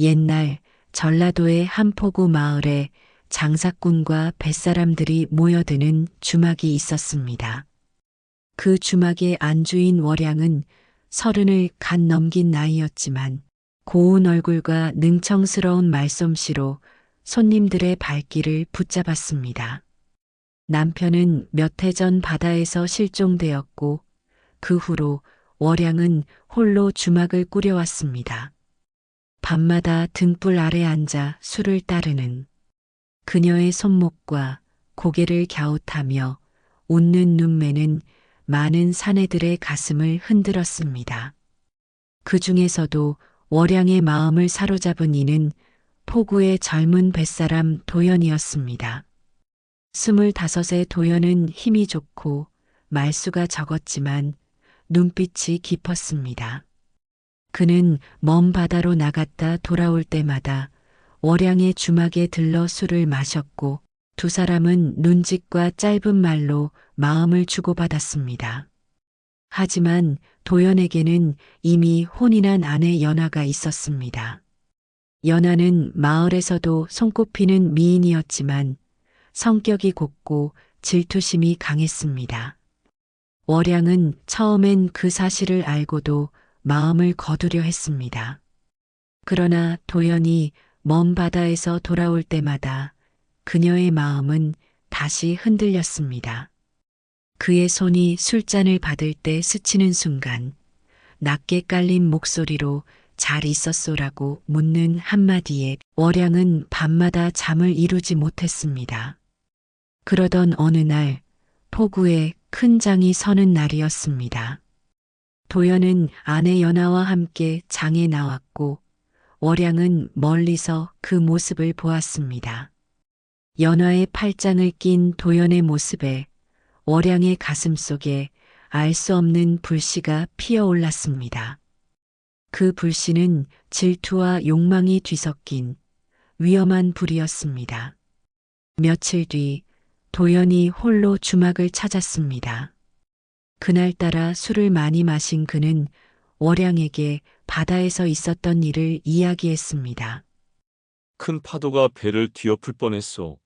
옛날 전라도의 한 포구 마을에 장사꾼과 뱃사람들이 모여드는 주막이 있었습니다. 그 주막의 안주인 월양은 30을 갓 넘긴 나이였지만 고운 얼굴과 능청스러운 말솜씨로 손님들의 발길을 붙잡았습니다. 남편은 몇 해 전 바다에서 실종되었고 그 후로 월양은 홀로 주막을 꾸려왔습니다. 밤마다 등불 아래 앉아 술을 따르는 그녀의 손목과 고개를 갸웃하며 웃는 눈매는 많은 사내들의 가슴을 흔들었습니다. 그 중에서도 월양의 마음을 사로잡은 이는 포구의 젊은 뱃사람 도연이었습니다. 25의 도연은 힘이 좋고 말수가 적었지만 눈빛이 깊었습니다. 그는 먼 바다로 나갔다 돌아올 때마다 월양의 주막에 들러 술을 마셨고 두 사람은 눈짓과 짧은 말로 마음을 주고받았습니다. 하지만 도연에게는 이미 혼이 난 아내 연하가 있었습니다. 연하는 마을에서도 손꼽히는 미인이었지만 성격이 곱고 질투심이 강했습니다. 월양은 처음엔 그 사실을 알고도 마음을 거두려 했습니다. 그러나 도연이 먼 바다에서 돌아올 때마다 그녀의 마음은 다시 흔들렸습니다. 그의 손이 술잔을 받을 때 스치는 순간 낮게 깔린 목소리로 잘 있었소라고 묻는 한마디에 월양은 밤마다 잠을 이루지 못했습니다. 그러던 어느 날 포구에 큰 장이 서는 날이었습니다. 도연은 아내 연하와 함께 장에 나왔고 월양은 멀리서 그 모습을 보았습니다. 연하의 팔짱을 낀 도연의 모습에 월양의 가슴 속에 알 수 없는 불씨가 피어올랐습니다. 그 불씨는 질투와 욕망이 뒤섞인 위험한 불이었습니다. 며칠 뒤 도연이 홀로 주막을 찾았습니다. 그날따라 술을 많이 마신 그는 월양에게 바다에서 있었던 일을 이야기했습니다. 큰 파도가 배를 뒤엎을 뻔했소.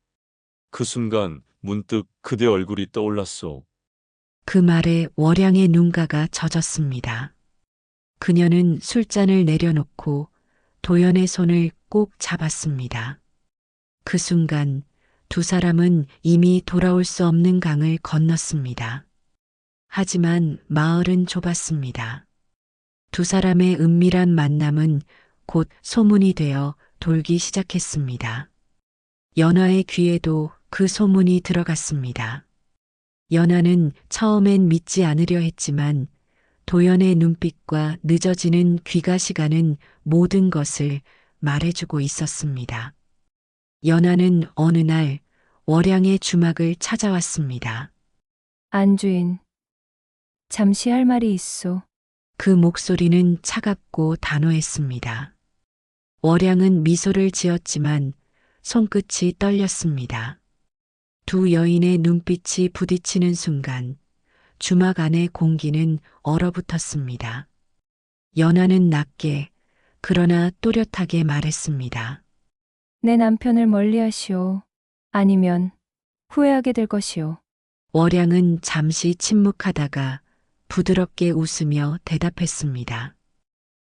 그 순간 문득 그대 얼굴이 떠올랐소. 그 말에 월양의 눈가가 젖었습니다. 그녀는 술잔을 내려놓고 도연의 손을 꼭 잡았습니다. 그 순간 두 사람은 이미 돌아올 수 없는 강을 건넜습니다. 하지만 마을은 좁았습니다. 두 사람의 은밀한 만남은 곧 소문이 되어 돌기 시작했습니다. 연하의 귀에도 그 소문이 들어갔습니다. 연하는 처음엔 믿지 않으려 했지만 도연의 눈빛과 늦어지는 귀가 시간은 모든 것을 말해주고 있었습니다. 연하는 어느 날 월양의 주막을 찾아왔습니다. 안주인, 잠시 할 말이 있소. 그 목소리는 차갑고 단호했습니다. 월양은 미소를 지었지만 손끝이 떨렸습니다. 두 여인의 눈빛이 부딪히는 순간 주막 안의 공기는 얼어붙었습니다. 연하는 낮게 그러나 또렷하게 말했습니다. 내 남편을 멀리하시오. 아니면 후회하게 될 것이오. 월양은 잠시 침묵하다가 부드럽게 웃으며 대답했습니다.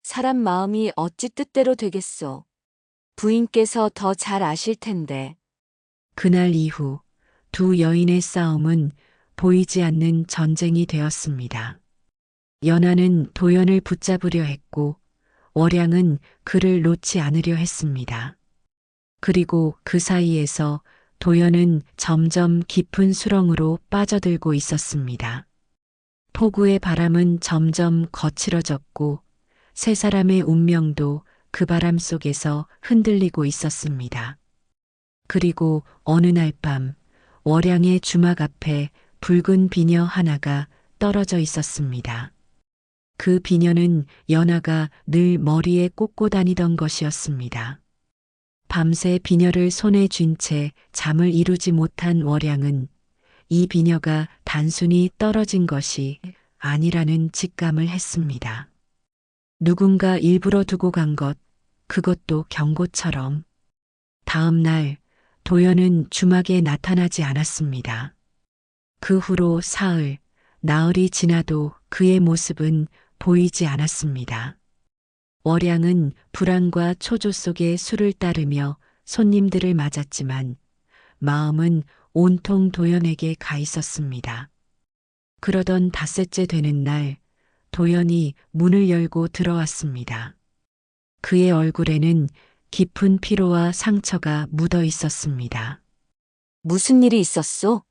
사람 마음이 어찌 뜻대로 되겠소. 부인께서 더 잘 아실 텐데. 그날 이후 두 여인의 싸움은 보이지 않는 전쟁이 되었습니다. 연하는 도연을 붙잡으려 했고 월양은 그를 놓지 않으려 했습니다. 그리고 그 사이에서 도연은 점점 깊은 수렁으로 빠져들고 있었습니다. 포구의 바람은 점점 거칠어졌고 세 사람의 운명도 그 바람 속에서 흔들리고 있었습니다. 그리고 어느 날 밤 월양의 주막 앞에 붉은 비녀 하나가 떨어져 있었습니다. 그 비녀는 연하가 늘 머리에 꽂고 다니던 것이었습니다. 밤새 비녀를 손에 쥔 채 잠을 이루지 못한 월양은 이 비녀가 단순히 떨어진 것이 아니라는 직감을 했습니다. 누군가 일부러 두고 간 것, 그것도 경고처럼. 다음 날 도연은 주막에 나타나지 않았습니다. 그 후로 사흘, 나흘이 지나도 그의 모습은 보이지 않았습니다. 월양은 불안과 초조 속에 술을 따르며 손님들을 맞았지만 마음은 온통 도연에게 가 있었습니다. 그러던 닷새째 되는 날 도연이 문을 열고 들어왔습니다. 그의 얼굴에는 깊은 피로와 상처가 묻어 있었습니다. 무슨 일이 있었소?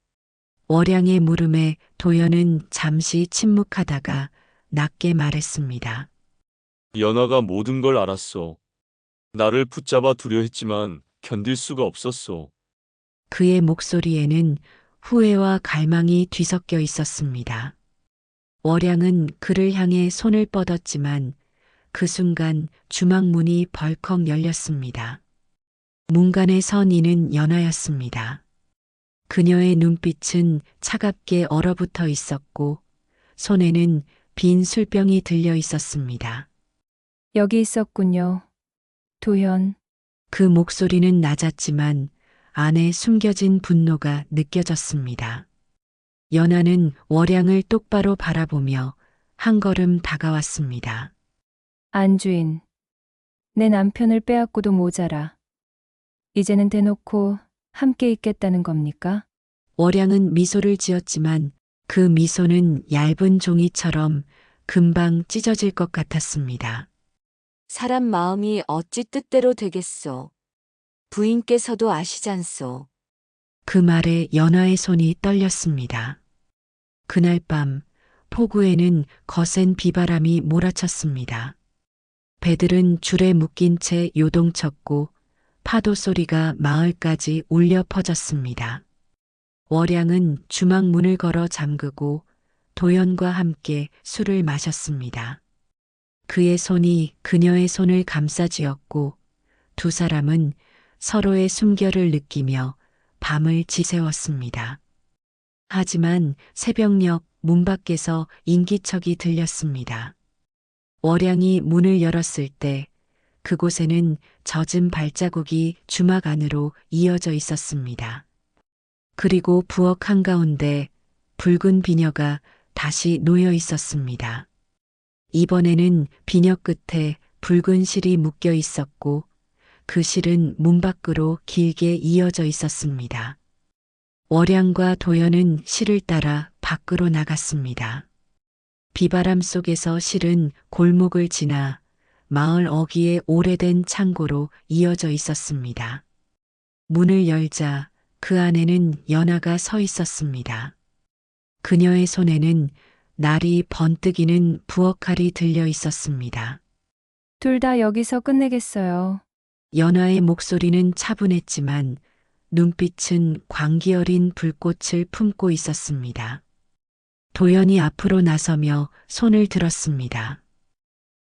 월양의 물음에 도연은 잠시 침묵하다가 낮게 말했습니다. 연아가 모든 걸 알았소. 나를 붙잡아 두려 했지만 견딜 수가 없었소. 그의 목소리에는 후회와 갈망이 뒤섞여 있었습니다. 월양은 그를 향해 손을 뻗었지만 그 순간 주막 문이 벌컥 열렸습니다. 문간에 선 이는 연하였습니다. 그녀의 눈빛은 차갑게 얼어붙어 있었고 손에는 빈 술병이 들려 있었습니다. 여기 있었군요. 도현, 그 목소리는 낮았지만 안에 숨겨진 분노가 느껴졌습니다. 연하는 월양을 똑바로 바라보며 한 걸음 다가왔습니다. 안주인. 내 남편을 빼앗고도 모자라. 이제는 대놓고 함께 있겠다는 겁니까? 월양은 미소를 지었지만 그 미소는 얇은 종이처럼 금방 찢어질 것 같았습니다. 사람 마음이 어찌 뜻대로 되겠소. 부인께서도 아시잖소. 그 말에 연하의 손이 떨렸습니다. 그날 밤 포구에는 거센 비바람이 몰아쳤습니다. 배들은 줄에 묶인 채 요동쳤고 파도 소리가 마을까지 울려 퍼졌습니다. 월양은 주막 문을 걸어 잠그고 도연과 함께 술을 마셨습니다. 그의 손이 그녀의 손을 감싸쥐었고 두 사람은 서로의 숨결을 느끼며 밤을 지새웠습니다. 하지만 새벽녘 문 밖에서 인기척이 들렸습니다. 월양이 문을 열었을 때 그곳에는 젖은 발자국이 주막 안으로 이어져 있었습니다. 그리고 부엌 한가운데 붉은 비녀가 다시 놓여 있었습니다. 이번에는 비녀 끝에 붉은 실이 묶여 있었고 그 실은 문 밖으로 길게 이어져 있었습니다. 월양과 도연은 실을 따라 밖으로 나갔습니다. 비바람 속에서 실은 골목을 지나 마을 어귀의 오래된 창고로 이어져 있었습니다. 문을 열자 그 안에는 연하가 서 있었습니다. 그녀의 손에는 날이 번뜩이는 부엌칼이 들려 있었습니다. 둘 다 여기서 끝내겠어요. 연하의 목소리는 차분했지만 눈빛은 광기 어린 불꽃을 품고 있었습니다. 도연이 앞으로 나서며 손을 들었습니다.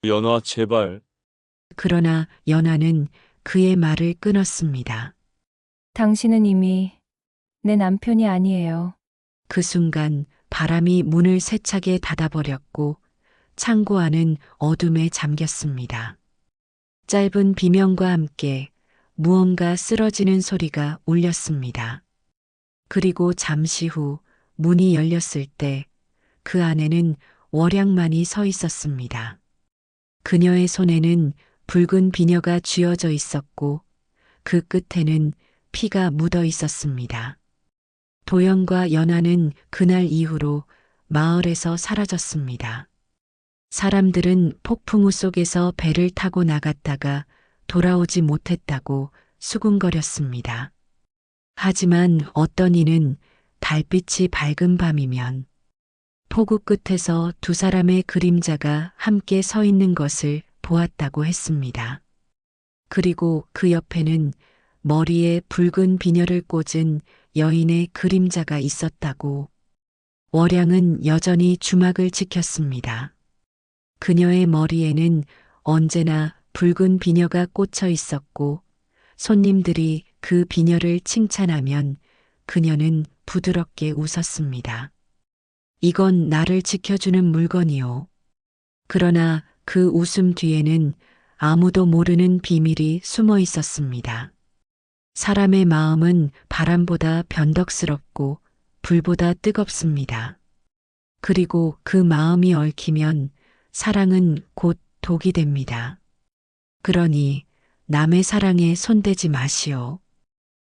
연아, 제발. 그러나 연하는 그의 말을 끊었습니다. 당신은 이미 내 남편이 아니에요. 그 순간 바람이 문을 세차게 닫아버렸고 창고 안은 어둠에 잠겼습니다. 짧은 비명과 함께 무언가 쓰러지는 소리가 울렸습니다. 그리고 잠시 후 문이 열렸을 때 그 안에는 월양만이 서 있었습니다. 그녀의 손에는 붉은 비녀가 쥐어져 있었고 그 끝에는 피가 묻어 있었습니다. 도연과 연하는 그날 이후로 마을에서 사라졌습니다. 사람들은 폭풍우 속에서 배를 타고 나갔다가 돌아오지 못했다고 수군거렸습니다. 하지만 어떤 이는 달빛이 밝은 밤이면 폭우 끝에서 두 사람의 그림자가 함께 서 있는 것을 보았다고 했습니다. 그리고 그 옆에는 머리에 붉은 비녀를 꽂은 여인의 그림자가 있었다고. 월양은 여전히 주막을 지켰습니다. 그녀의 머리에는 언제나 붉은 비녀가 꽂혀 있었고 손님들이 그 비녀를 칭찬하면 그녀는 부드럽게 웃었습니다. 이건 나를 지켜주는 물건이요. 그러나 그 웃음 뒤에는 아무도 모르는 비밀이 숨어 있었습니다. 사람의 마음은 바람보다 변덕스럽고 불보다 뜨겁습니다. 그리고 그 마음이 얽히면 사랑은 곧 독이 됩니다. 그러니 남의 사랑에 손대지 마시오.